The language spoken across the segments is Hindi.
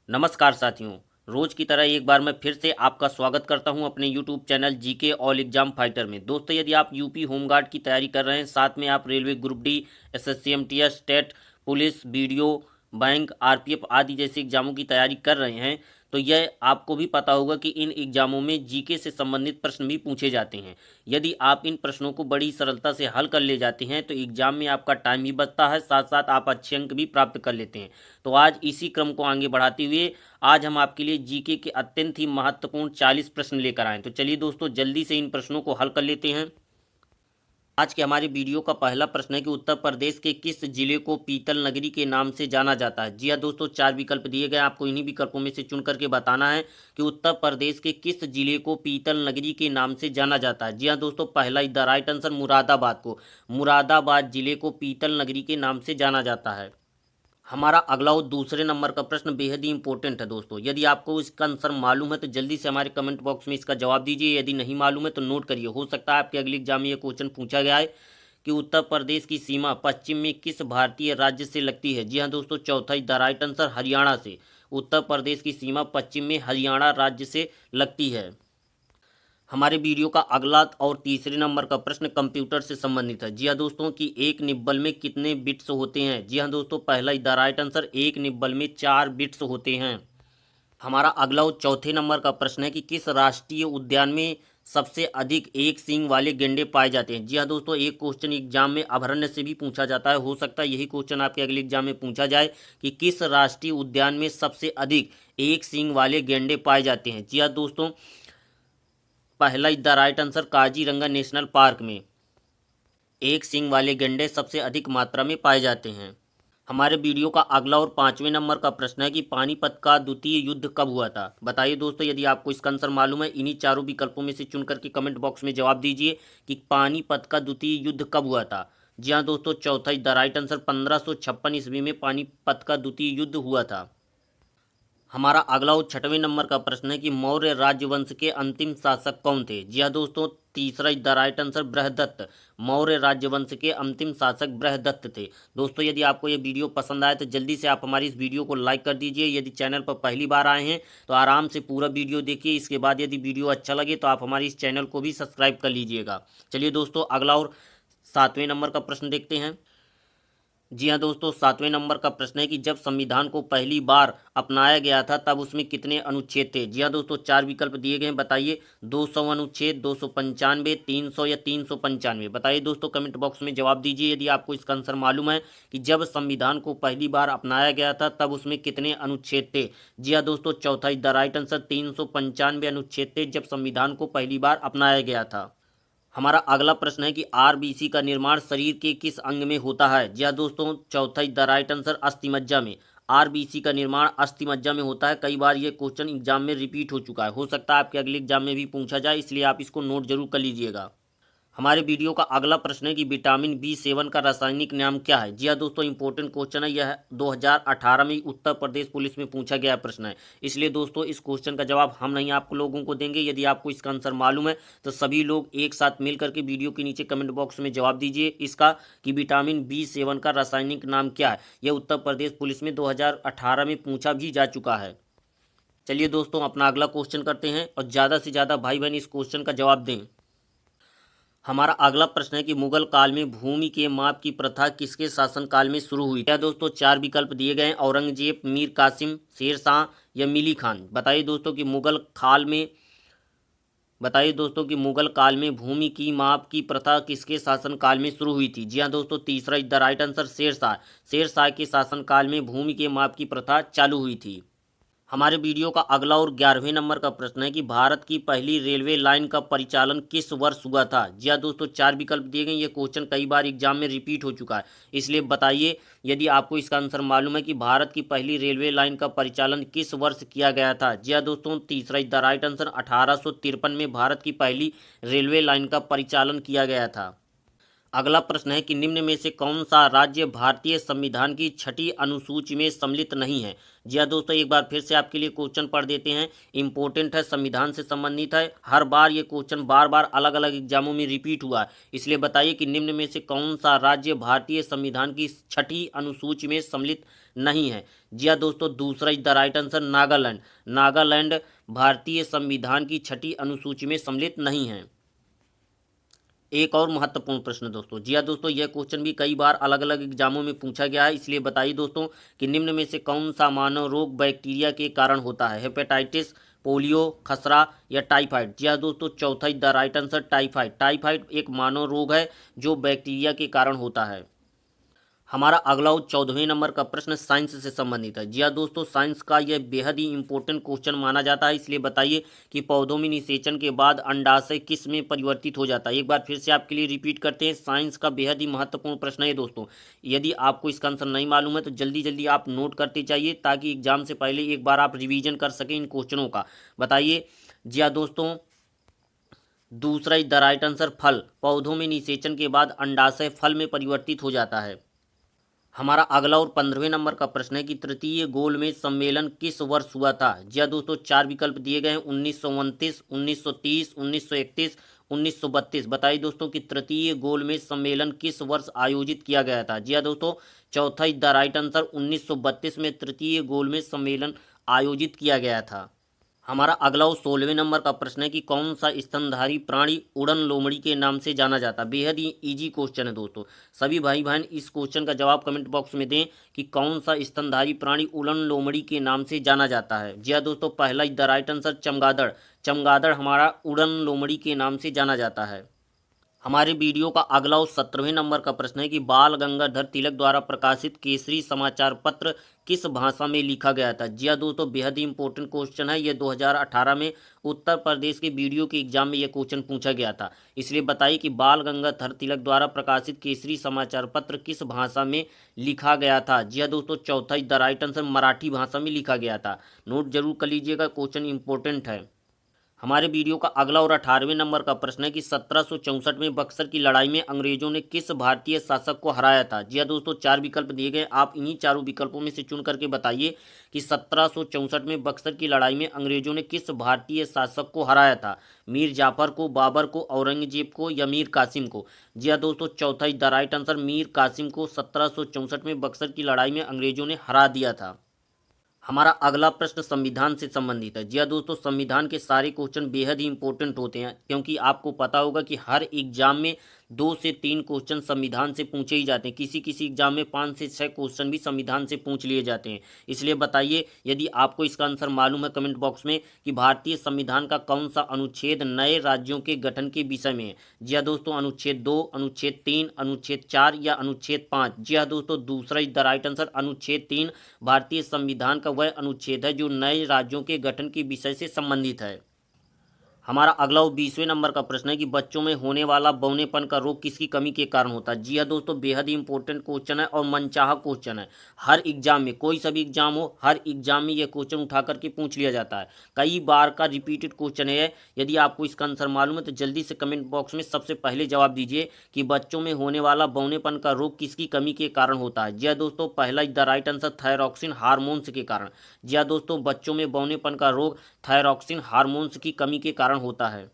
नमस्कार साथियों। रोज की तरह एक बार मैं फिर से आपका स्वागत करता हूं अपने YouTube channel GK all exam fighter में। दोस्तों, यदि आप यूपी होमगार्ड की तैयारी कर रहे हैं, साथ में आप railway group D, SSC MTS, TET, police, BDO, bank, RPF आदि जैसे एग्जामों की तैयारी कर रहे हैं, तो यह आपको भी पता होगा कि इन एग्जामों में जीके से संबंधित प्रश्न भी पूछे जाते हैं। यदि आप इन प्रश्नों को बड़ी सरलता से हल कर ले जाते हैं तो एग्जाम में आपका टाइम भी बचता है, साथ साथ आप अच्छे अंक भी प्राप्त कर लेते हैं। तो आज इसी क्रम को आगे बढ़ाते हुए आज हम आपके लिए जीके के अत्यंत ही महत्वपूर्ण 40 प्रश्न लेकर आए। तो चलिए दोस्तों, जल्दी से इन प्रश्नों को हल कर लेते हैं। आज के हमारे वीडियो का पहला प्रश्न है कि उत्तर प्रदेश के किस जिले को पीतल नगरी के नाम से जाना जाता है। जी हाँ दोस्तों, 4 विकल्प दिए गए, आपको इन्हीं विकल्पों में से चुन करके बताना है कि उत्तर प्रदेश के किस जिले को पीतल नगरी के नाम से जाना जाता है। जी हाँ दोस्तों, पहला द राइट आंसर मुरादाबाद को, मुरादाबाद जिले को पीतल नगरी के नाम से जाना जाता है। हमारा अगला और दूसरे नंबर का प्रश्न बेहद ही इंपॉर्टेंट है दोस्तों। यदि आपको इसका आंसर मालूम है तो जल्दी से हमारे कमेंट बॉक्स में इसका जवाब दीजिए। यदि नहीं मालूम है तो नोट करिए, हो सकता है आपके अगले एग्जाम में ये क्वेश्चन पूछा गया है कि उत्तर प्रदेश की सीमा पश्चिम में किस भारतीय राज्य से लगती है। जी हाँ दोस्तों, चौथा द राइट आंसर हरियाणा से। उत्तर प्रदेश की सीमा पश्चिम में हरियाणा राज्य से लगती है। हमारे वीडियो का अगला और तीसरे नंबर का प्रश्न कंप्यूटर से संबंधित है। जी हाँ दोस्तों, कि एक निब्बल में कितने बिट्स होते हैं। जी हाँ दोस्तों, पहला द राइट आंसर, एक निब्बल में 4 बिट्स होते हैं। हमारा अगला और चौथे नंबर का प्रश्न है कि किस राष्ट्रीय उद्यान में सबसे अधिक एक सींग वाले गैंडे पाए जाते हैं। जी हाँ दोस्तों, एक क्वेश्चन एग्जाम में अभ्यारण्य से भी पूछा जाता है, हो सकता है यही क्वेश्चन आपके अगले एग्जाम में पूछा जाए कि किस राष्ट्रीय उद्यान में सबसे अधिक एक सींग वाले गैंडे पाए जाते हैं। जी हाँ दोस्तों, पहला the right answer, Kaziranga national park में एक सींग वाले गैंडे सबसे अधिक मात्रा में पाए जाते हैं। हमारे वीडियो का अगला और पांचवें नंबर का प्रश्न है कि पानीपत का द्वितीय युद्ध कब हुआ था। बताइए दोस्तों, यदि आपको इसका आंसर मालूम है इन्हीं चारों विकल्पों में से चुन करके कमेंट बॉक्स में जवाब दीजिए कि पानीपत का द्वितीय युद्ध कब हुआ था। जी हाँ दोस्तों, चौथा द राइट आंसर, 1556 ईस्वी में पानीपत का द्वितीय युद्ध हुआ था। हमारा अगला और छठवें नंबर का प्रश्न है कि मौर्य राजवंश के अंतिम शासक कौन थे। जी हाँ दोस्तों, तीसरा the right answer, Brihadatta. Maurya राजवंश के अंतिम शासक बृहदत्त थे। दोस्तों, यदि आपको ये वीडियो पसंद आए तो जल्दी से आप हमारी इस वीडियो को लाइक कर दीजिए। यदि चैनल पर पहली बार आए हैं तो आराम से पूरा वीडियो देखिए, इसके बाद यदि वीडियो अच्छा लगे तो आप हमारे इस चैनल को भी सब्सक्राइब कर लीजिएगा। चलिए दोस्तों, अगला और सातवें नंबर का प्रश्न देखते हैं। जी हाँ दोस्तों, सातवें नंबर का प्रश्न है कि जब संविधान को पहली बार अपनाया गया था तब उसमें कितने अनुच्छेद थे। जी हाँ दोस्तों, 4 विकल्प दिए गए हैं, बताइए। 200 अनुच्छेद, 295, 300 या 395। बताइए दोस्तों, कमेंट बॉक्स में जवाब दीजिए यदि आपको इसका आंसर मालूम है कि जब संविधान को पहली बार अपनाया गया था तब उसमें कितने अनुच्छेद थे। जी हाँ दोस्तों, चौथा द राइट आंसर, 395 अनुच्छेद थे जब संविधान को पहली बार अपनाया गया था। हमारा अगला प्रश्न है कि आरबीसी का निर्माण शरीर के किस अंग में होता है। जी हाँ दोस्तों, चौथा द राइट आंसर, अस्थिमज्जा में। आरबीसी का निर्माण अस्थिमज्जा में होता है। कई बार ये क्वेश्चन एग्जाम में रिपीट हो चुका है, हो सकता है आपके अगले एग्जाम में भी पूछा जाए, इसलिए आप इसको नोट जरूर कर लीजिएगा। हमारे वीडियो का अगला प्रश्न है कि विटामिन बी 7 का रासायनिक नाम क्या है। जी हाँ दोस्तों, इंपॉर्टेंट क्वेश्चन है, यह 2018 में उत्तर प्रदेश पुलिस में पूछा गया प्रश्न है, इसलिए दोस्तों इस क्वेश्चन का जवाब हम नहीं आप लोगों को देंगे। यदि आपको इसका आंसर मालूम है तो सभी लोग एक साथ मिल करके वीडियो के नीचे कमेंट बॉक्स में जवाब दीजिए इसका कि विटामिन बी 7 का रासायनिक नाम क्या है। यह उत्तर प्रदेश पुलिस में 2018 में पूछा भी जा चुका है। चलिए दोस्तों, अपना अगला क्वेश्चन करते हैं और ज़्यादा से ज़्यादा भाई बहन इस क्वेश्चन का जवाब दें। हमारा अगला प्रश्न है कि मुगल काल में भूमि के माप की प्रथा किसके शासनकाल में शुरू हुई। क्या दोस्तों, 4 विकल्प दिए गए हैं, औरंगजेब, मीर कासिम, शेर शाह या मिली खान। बताइए दोस्तों कि मुगल काल में भूमि की माप की प्रथा किसके शासनकाल में शुरू हुई थी। जी हाँ दोस्तों, तीसरा the right answer, Sher Shah. Sher Shah के शासनकाल में भूमि के माप की प्रथा चालू हुई थी। हमारे वीडियो का अगला और 11वें नंबर का प्रश्न है कि भारत की पहली रेलवे लाइन का परिचालन किस वर्ष हुआ था। जी हाँ दोस्तों, 4 विकल्प दिए गए, ये क्वेश्चन कई बार एग्जाम में रिपीट हो चुका है, इसलिए बताइए यदि आपको इसका आंसर मालूम है कि भारत की पहली रेलवे लाइन का परिचालन किस वर्ष किया गया था। जी हाँ दोस्तों, तीसरा द राइट आंसर, 1853 में भारत की पहली रेलवे लाइन का परिचालन किया गया था। अगला प्रश्न है कि निम्न में से कौन सा राज्य भारतीय संविधान की 6ठी अनुसूची में सम्मिलित नहीं है। जी हाँ दोस्तों, एक बार फिर से आपके लिए क्वेश्चन पढ़ देते हैं। इंपॉर्टेंट है, संविधान से संबंधित है। हर बार ये क्वेश्चन बार बार अलग अलग एग्जामों में रिपीट हुआ है, इसलिए बताइए कि निम्न में से कौन सा राज्य भारतीय संविधान की छठी अनुसूची में सम्मिलित नहीं है। जी हाँ दोस्तों, दूसरा is the right answer, Nagaland. Nagaland भारतीय संविधान की छठी अनुसूची में सम्मिलित नहीं है। एक और महत्वपूर्ण प्रश्न दोस्तों, जी हाँ दोस्तों, यह क्वेश्चन भी कई बार अलग अलग एग्जामों में पूछा गया है, इसलिए बताइए दोस्तों कि निम्न में से कौन सा मानव रोग बैक्टीरिया के कारण होता है। हेपेटाइटिस, पोलियो, खसरा या टाइफाइड। जी हाँ दोस्तों, चौथा is the right answer, typhoid. Typhoid एक मानव रोग है जो बैक्टीरिया के कारण होता है। हमारा अगला 14वें नंबर का प्रश्न साइंस से संबंधित है। जी हाँ दोस्तों, साइंस का यह बेहद ही इंपॉर्टेंट क्वेश्चन माना जाता है, इसलिए बताइए कि पौधों में निषेचन के बाद अंडाशय किस में परिवर्तित हो जाता है। एक बार फिर से आपके लिए रिपीट करते हैं, साइंस का बेहद ही महत्वपूर्ण प्रश्न है दोस्तों। यदि आपको इसका आंसर नहीं मालूम है तो जल्दी जल्दी आप नोट करते जाइए, ताकि एग्जाम से पहले एक बार आप रिविजन कर सकें इन क्वेश्चनों का। बताइए। जी हाँ दोस्तों, दूसरा इज द राइट आंसर, फल। पौधों में निषेचन के बाद अंडाशय फल में परिवर्तित हो जाता है। हमारा अगला और 15वें नंबर का प्रश्न है कि तृतीय गोलमेज सम्मेलन किस वर्ष हुआ था। जी हाँ दोस्तों, चार विकल्प दिए गए हैं, 1929, 1930, 1931, 1932। बताइए दोस्तों कि तृतीय गोलमेज सम्मेलन किस वर्ष आयोजित किया गया था। जी हाँ दोस्तों, चौथा इज द राइट आंसर, 1932 में तृतीय गोलमेज सम्मेलन आयोजित किया गया था। हमारा अगला और 16वें नंबर का प्रश्न है कि कौन सा स्तनधारी प्राणी उड़न लोमड़ी के नाम से जाना जाता है। बेहद ही इजी क्वेश्चन है दोस्तों, सभी भाई बहन इस क्वेश्चन का जवाब कमेंट बॉक्स में दें कि कौन सा स्तनधारी प्राणी उड़न लोमड़ी के नाम से जाना जाता है। जी हाँ दोस्तों, पहला इज द राइट आंसर, चमगादड़। चमगादड़ हमारा उड़न लोमड़ी के नाम से जाना जाता है। हमारे वीडियो का अगला और 17वें नंबर का प्रश्न है कि बाल गंगाधर तिलक द्वारा प्रकाशित केसरी समाचार पत्र किस भाषा में लिखा गया था। जी हाँ दोस्तों, बेहद ही इंपॉर्टेंट क्वेश्चन है। ये 2018 में उत्तर प्रदेश के वीडियो के एग्जाम में यह क्वेश्चन पूछा गया था, इसलिए बताइए कि बाल गंगाधर तिलक द्वारा प्रकाशित केसरी समाचार पत्र किस भाषा में लिखा गया था। जी हाँ दोस्तों, चौथा is the right answer, Marathi भाषा में लिखा गया था। नोट जरूर कर लीजिएगा, क्वेश्चन इंपॉर्टेंट है। हमारे वीडियो का अगला और 18वें नंबर का प्रश्न है कि 1764 में बक्सर की लड़ाई में अंग्रेजों ने किस भारतीय शासक को हराया था। जी हाँ दोस्तों, चार विकल्प दिए गए, आप इन्हीं चारों विकल्पों में से चुन करके बताइए कि 1764 में बक्सर की लड़ाई में अंग्रेजों ने किस भारतीय शासक को हराया था। मीर जाफर को, बाबर को, औरंगजेब को या मीर कासिम को। जी हाँ दोस्तों, चौथा is the right answer, Mir Qasim को 1764 में बक्सर की लड़ाई में अंग्रेजों ने हरा दिया था। हमारा अगला प्रश्न संविधान से संबंधित है। जी हाँ दोस्तों, संविधान के सारे क्वेश्चन बेहद ही इंपॉर्टेंट होते हैं, क्योंकि आपको पता होगा कि हर एग्जाम में 2 से 3 क्वेश्चन संविधान से पूछे ही जाते हैं। किसी किसी एग्जाम में 5 से 6 क्वेश्चन भी संविधान से पूछ लिए जाते हैं। इसलिए बताइए, यदि आपको इसका आंसर मालूम है कमेंट बॉक्स में, कि भारतीय संविधान का कौन सा अनुच्छेद नए राज्यों के गठन के विषय में है। जी हाँ दोस्तों, अनुच्छेद 2, अनुच्छेद 3, अनुच्छेद 4 या अनुच्छेद 5। जी हाँ दोस्तों, दूसरा इज द राइट आंसर, अनुच्छेद 3 भारतीय संविधान का वह अनुच्छेद है जो नए राज्यों के गठन के विषय से संबंधित है। हमारा अगला और 20वें नंबर का प्रश्न है कि बच्चों में होने वाला बौनेपन का रोग किसकी कमी के कारण होता है। जी हाँ दोस्तों, बेहद ही इंपॉर्टेंट क्वेश्चन है और मनचाहा क्वेश्चन है। हर एग्जाम में, कोई सा भी एग्जाम हो, हर एग्जाम में यह क्वेश्चन उठा करके पूछ लिया जाता है। कई बार का रिपीटेड क्वेश्चन है। यदि आपको इसका आंसर मालूम है तो जल्दी से कमेंट बॉक्स में सबसे पहले जवाब दीजिए कि बच्चों में होने वाला बौनेपन का रोग किसकी कमी के कारण होता है। जी हाँ दोस्तों, पहला is the right answer, thyroxine hormones के कारण। जी हाँ दोस्तों, बच्चों में बौनेपन का रोग थायरॉक्सिन हार्मोन्स की कमी के कारण होता है।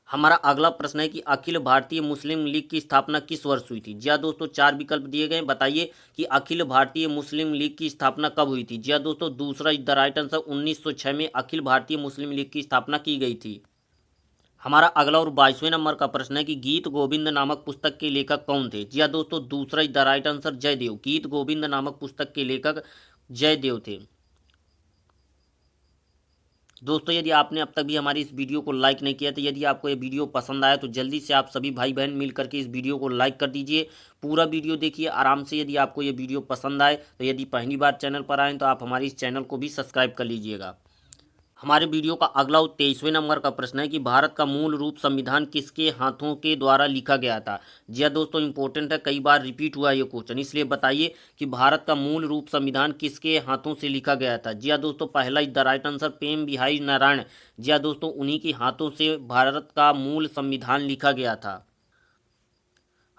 हमारा अगला प्रश्न है कि अखिल भारतीय मुस्लिम लीग की स्थापना किस वर्ष हुई थी। जी हाँ दोस्तों, चार विकल्प दिए गए, बताइए कि अखिल भारतीय मुस्लिम लीग की स्थापना कब हुई थी। जी हाँ दोस्तों, दूसरा इज द राइट आंसर, 1906 में अखिल भारतीय मुस्लिम लीग की स्थापना की गई थी। हमारा अगला और 22वें नंबर का प्रश्न है कि गीत गोविंद नामक पुस्तक के लेखक कौन थे। जी हाँ दोस्तों, दूसरा is the right answer, Jaydev. Geet Govind नामक पुस्तक के लेखक जयदेव थे। दोस्तों, यदि आपने अब तक भी हमारी इस वीडियो को लाइक नहीं किया तो यदि आपको ये वीडियो पसंद आया तो जल्दी से आप सभी भाई बहन मिल करके इस वीडियो को लाइक कर दीजिए। पूरा वीडियो देखिए आराम से। यदि आपको ये वीडियो पसंद आए तो यदि पहली बार चैनल पर आए तो आप हमारे इस चैनल को भी सब्सक्राइब कर लीजिएगा। हमारे वीडियो का अगला और 23वें नंबर का प्रश्न है कि भारत का मूल रूप संविधान किसके हाथों के द्वारा लिखा गया था। जी हाँ दोस्तों, इंपॉर्टेंट है, कई बार रिपीट हुआ है ये क्वेश्चन, इसलिए बताइए कि भारत का मूल रूप संविधान किसके हाथों से लिखा गया था। जी हाँ दोस्तों, पहला इज द राइट आंसर, प्रेम बिहारी नारायण। जी हाँ दोस्तों, उन्हीं के हाथों से भारत का मूल संविधान लिखा गया था।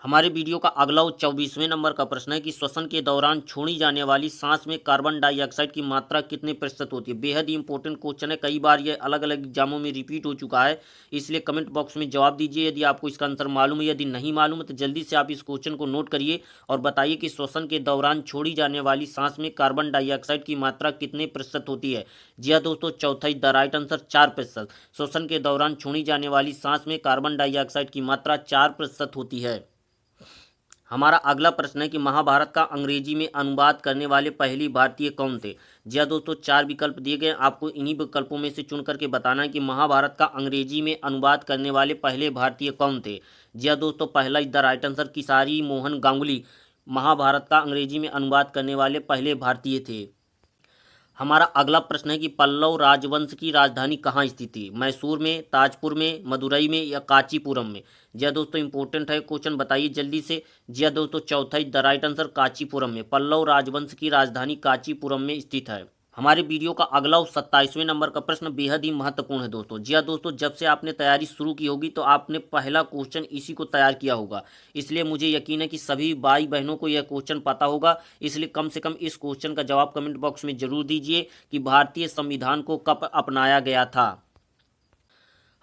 हमारे वीडियो का अगला और 24वें नंबर का प्रश्न है कि श्वसन के दौरान छोड़ी जाने वाली सांस में कार्बन डाइऑक्साइड की मात्रा कितने प्रतिशत होती है। बेहद ही इंपॉर्टेंट क्वेश्चन है, कई बार ये अलग अलग एग्जामों में रिपीट हो चुका है, इसलिए कमेंट बॉक्स में जवाब दीजिए यदि आपको इसका आंसर मालूम है। यदि नहीं मालूम है तो जल्दी से आप इस क्वेश्चन को नोट करिए और बताइए कि श्वसन के दौरान छोड़ी जाने वाली सांस में कार्बन डाइऑक्साइड की मात्रा कितने प्रतिशत होती है। जी हाँ दोस्तों, चौथा द राइट आंसर 4%। श्वसन के दौरान छोड़ी जाने वाली सांस में कार्बन डाइऑक्साइड की मात्रा 4% होती है। हमारा अगला प्रश्न है कि महाभारत का अंग्रेजी में अनुवाद करने वाले पहली भारतीय कौन थे। जी हाँ दोस्तों, 4 विकल्प दिए गए, आपको इन्हीं विकल्पों में से चुन करके बताना है कि महाभारत का अंग्रेजी में अनुवाद करने वाले पहले भारतीय कौन थे। जी हाँ दोस्तों, पहला is the right answer Kisari Mohan Ganguli Mahabharat का अंग्रेजी में अनुवाद करने वाले पहले भारतीय थे। हमारा अगला प्रश्न है कि पल्लव राजवंश की राजधानी कहाँ स्थित थी। मैसूर में, ताजपुर में, मदुरई में या कांचीपुरम में। जी हाँ दोस्तों, इंपॉर्टेंट है क्वेश्चन, बताइए जल्दी से। जी हाँ दोस्तों, चौथा द राइट आंसर कांचीपुरम में। पल्लव राजवंश की राजधानी कांचीपुरम में स्थित है। हमारे वीडियो का अगला और 27वें नंबर का प्रश्न बेहद ही महत्वपूर्ण है दोस्तों। जी हाँ दोस्तों, जब से आपने तैयारी शुरू की होगी तो आपने पहला क्वेश्चन इसी को तैयार किया होगा, इसलिए मुझे यकीन है कि सभी भाई बहनों को यह क्वेश्चन पता होगा। इसलिए कम से कम इस क्वेश्चन का जवाब कमेंट बॉक्स में जरूर दीजिए कि भारतीय संविधान को कब अपनाया गया था।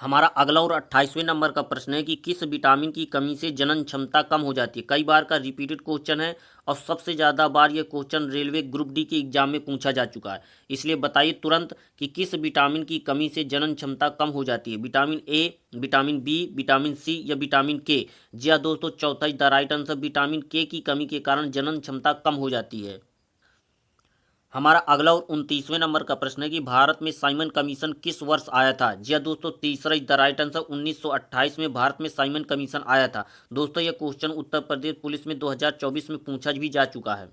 हमारा अगला और 28वें नंबर का प्रश्न है कि किस विटामिन की कमी से जनन क्षमता कम हो जाती है। कई बार का रिपीटेड क्वेश्चन है और सबसे ज़्यादा बार ये क्वेश्चन रेलवे ग्रुप डी के एग्जाम में पूछा जा चुका है, इसलिए बताइए तुरंत कि किस विटामिन की कमी से जनन क्षमता कम हो जाती है। Vitamin A, vitamin B, vitamin C या विटामिन के। जी हाँ दोस्तों, चौथा द राइट आंसर विटामिन के की कमी के कारण जनन क्षमता कम हो जाती है। हमारा अगला और 29वें नंबर का प्रश्न है कि भारत में साइमन कमीशन किस वर्ष आया था। जी हाँ दोस्तों, तीसरा द राइट आंसर 1928 में भारत में साइमन कमीशन आया था। दोस्तों, यह क्वेश्चन उत्तर प्रदेश पुलिस में 2024 में पूछा भी जा चुका है।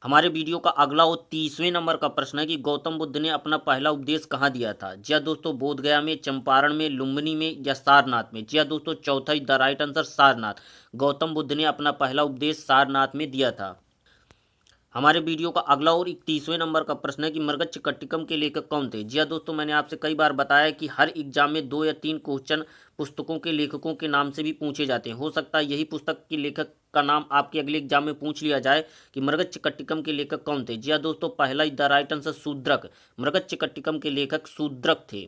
हमारे वीडियो का अगला और 30वें नंबर का प्रश्न है कि गौतम बुद्ध ने अपना पहला उपदेश कहाँ दिया था। जी हाँ दोस्तों, बोधगया में, चंपारण में, लुम्बिनी में या सारनाथ में। जी हाँ दोस्तों, चौथा the right answer Sarnath. Gautam Buddha ने अपना पहला उपदेश सारनाथ में दिया था। हमारे वीडियो का अगला और 31वें नंबर का प्रश्न है कि मृगच्छकटिकम के लेखक कौन थे। जी हाँ दोस्तों, मैंने आपसे कई बार बताया कि हर एग्जाम में 2 या 3 क्वेश्चन पुस्तकों के लेखकों के नाम से भी पूछे जाते हैं। हो सकता है यही पुस्तक के लेखक का नाम आपके अगले एग्जाम में पूछ लिया जाए कि मृगच्छकटिकम के लेखक कौन थे। जी हाँ दोस्तों, पहला द राइट आंसर शूद्रक। मृगच्छकटिकम के लेखक शूद्रक थे।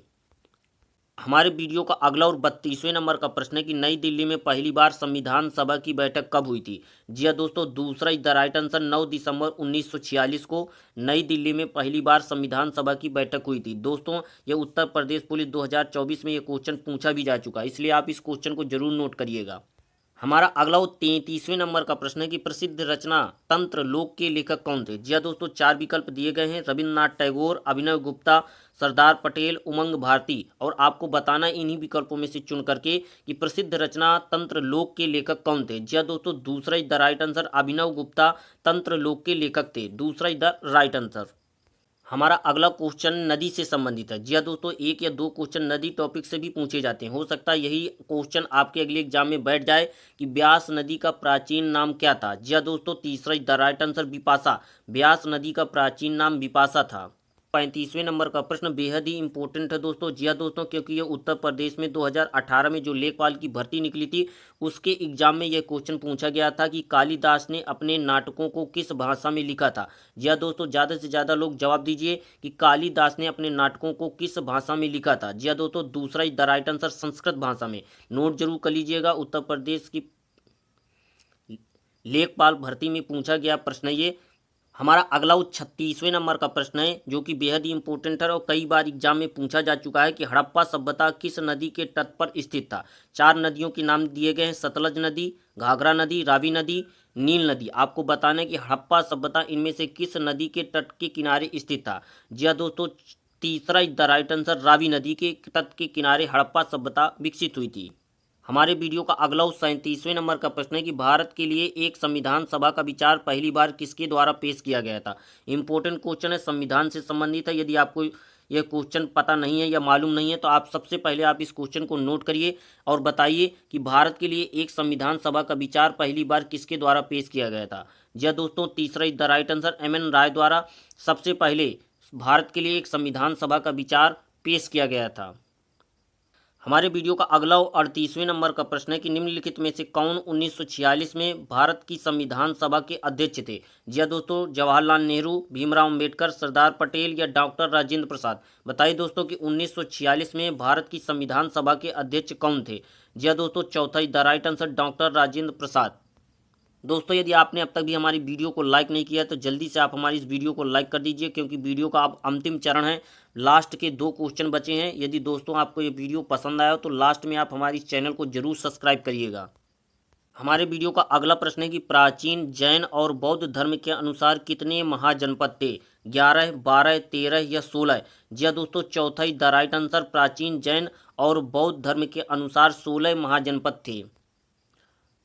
हमारे वीडियो का अगला और 32वें नंबर का प्रश्न है कि नई दिल्ली में पहली बार संविधान सभा की बैठक कब हुई थी। जी हाँ दोस्तों, दूसरा द राइट आंसर 9 दिसंबर 1946 को नई दिल्ली में पहली बार संविधान सभा की बैठक हुई थी। दोस्तों, ये उत्तर प्रदेश पुलिस 2024 में ये क्वेश्चन पूछा भी जा चुका है, इसलिए आप इस क्वेश्चन को जरूर नोट करिएगा। हमारा अगला और 33वें नंबर का प्रश्न है कि प्रसिद्ध रचना तंत्र लोक के लेखक कौन थे। जी हाँ दोस्तों, 4 विकल्प दिए गए हैं, रविन्द्रनाथ टैगोर, अभिनव गुप्ता, सरदार पटेल, उमंग भारती। और आपको बताना इन्हीं विकल्पों में से चुन करके कि प्रसिद्ध रचना तंत्र लोक के लेखक कौन थे। जी हाँ दोस्तों, दूसरा द राइट आंसर अभिनव गुप्ता तंत्र लोक के लेखक थे। दूसरा द राइट आंसर। हमारा अगला क्वेश्चन नदी से संबंधित है। जी हाँ दोस्तों, 1 या 2 क्वेश्चन नदी टॉपिक से भी पूछे जाते हैं। हो सकता है यही क्वेश्चन आपके अगले एग्जाम में बैठ जाए कि ब्यास नदी का प्राचीन नाम क्या था। जी हाँ दोस्तों, तीसरा the right answer Vipasha. Beas नदी का प्राचीन नाम विपाशा था। 35वें नंबर का प्रश्न बेहद ही इंपॉर्टेंट है दोस्तों। जी हाँ दोस्तों, क्योंकि ये उत्तर प्रदेश में 2018 में जो लेखपाल की भर्ती निकली थी उसके एग्जाम में यह क्वेश्चन पूछा गया था कि कालिदास ने अपने नाटकों को किस भाषा में लिखा था। जी हाँ दोस्तों, ज़्यादा से ज़्यादा लोग जवाब दीजिए कि कालिदास ने अपने नाटकों को किस भाषा में लिखा था। जी हाँ दोस्तों, दूसरा द राइट आंसर संस्कृत भाषा में। नोट जरूर कर लीजिएगा, उत्तर प्रदेश की लेखपाल भर्ती में पूछा गया प्रश्न ये। हमारा अगला 36वें नंबर का प्रश्न है जो कि बेहद ही इंपॉर्टेंट है और कई बार एग्जाम में पूछा जा चुका है कि हड़प्पा सभ्यता किस नदी के तट पर स्थित था। 4 नदियों के नाम दिए गए हैं, सतलज नदी, घाघरा नदी, रावी नदी, नील नदी। आपको बताना है कि हड़प्पा सभ्यता इनमें से किस नदी के तट के किनारे स्थित था। जी हाँ दोस्तों, तीसरा द राइट आंसर रावी नदी के तट के किनारे हड़प्पा सभ्यता विकसित हुई थी। हमारे वीडियो का अगला 37वें नंबर का प्रश्न है कि भारत के लिए एक संविधान सभा का विचार पहली बार किसके द्वारा पेश किया गया था। इंपॉर्टेंट क्वेश्चन है, संविधान से संबंधित है। यदि आपको यह क्वेश्चन पता नहीं है या मालूम नहीं है तो आप सबसे पहले आप इस क्वेश्चन को नोट करिए और बताइए कि भारत के लिए एक संविधान सभा का विचार पहली बार किसके द्वारा पेश किया गया था। जी हाँ दोस्तों, तीसरा द राइट आंसर MN राय द्वारा सबसे पहले भारत के लिए एक संविधान सभा का विचार पेश किया गया था। हमारे वीडियो का अगला और 38वें नंबर का प्रश्न है कि निम्नलिखित में से कौन 1946 में भारत की संविधान सभा के अध्यक्ष थे। जी हाँ दोस्तों, जवाहरलाल नेहरू, भीमराव अंबेडकर, सरदार पटेल या डॉक्टर राजेंद्र प्रसाद। बताइए दोस्तों कि 1946 में भारत की संविधान सभा के अध्यक्ष कौन थे। जी हाँ दोस्तों, चौथा the right answer doctor Rajendra Prasad. दोस्तों यदि आपने अब तक भी हमारी वीडियो को लाइक नहीं किया तो जल्दी से आप हमारी इस वीडियो को लाइक कर दीजिए, क्योंकि वीडियो का अब अंतिम चरण है। लास्ट के 2 क्वेश्चन बचे हैं। यदि दोस्तों आपको ये वीडियो पसंद आया तो लास्ट में आप हमारी इस चैनल को जरूर सब्सक्राइब करिएगा। हमारे वीडियो का अगला प्रश्न है कि प्राचीन जैन और बौद्ध धर्म के अनुसार कितने महाजनपद थे। 11, 12, 13 या 16। जी हाँ दोस्तों, चौथा ही द राइट आंसर। प्राचीन जैन और बौद्ध धर्म के अनुसार 16 महाजनपद थे।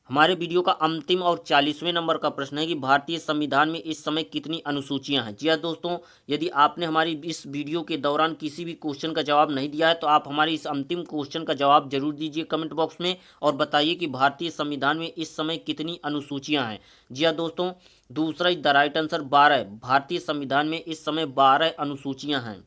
हमारे वीडियो का अंतिम और 40वें नंबर का प्रश्न है कि भारतीय संविधान में इस समय कितनी अनुसूचियां हैं। जी हाँ दोस्तों, यदि आपने हमारी इस वीडियो के दौरान किसी भी क्वेश्चन का जवाब नहीं दिया है तो आप हमारे इस अंतिम क्वेश्चन का जवाब जरूर दीजिए कमेंट बॉक्स में और बताइए कि भारतीय संविधान में इस समय कितनी अनुसूचियां हैं। जी हाँ दोस्तों, दूसरा द राइट आंसर 12। भारतीय संविधान में इस समय 12 अनुसूचियां हैं।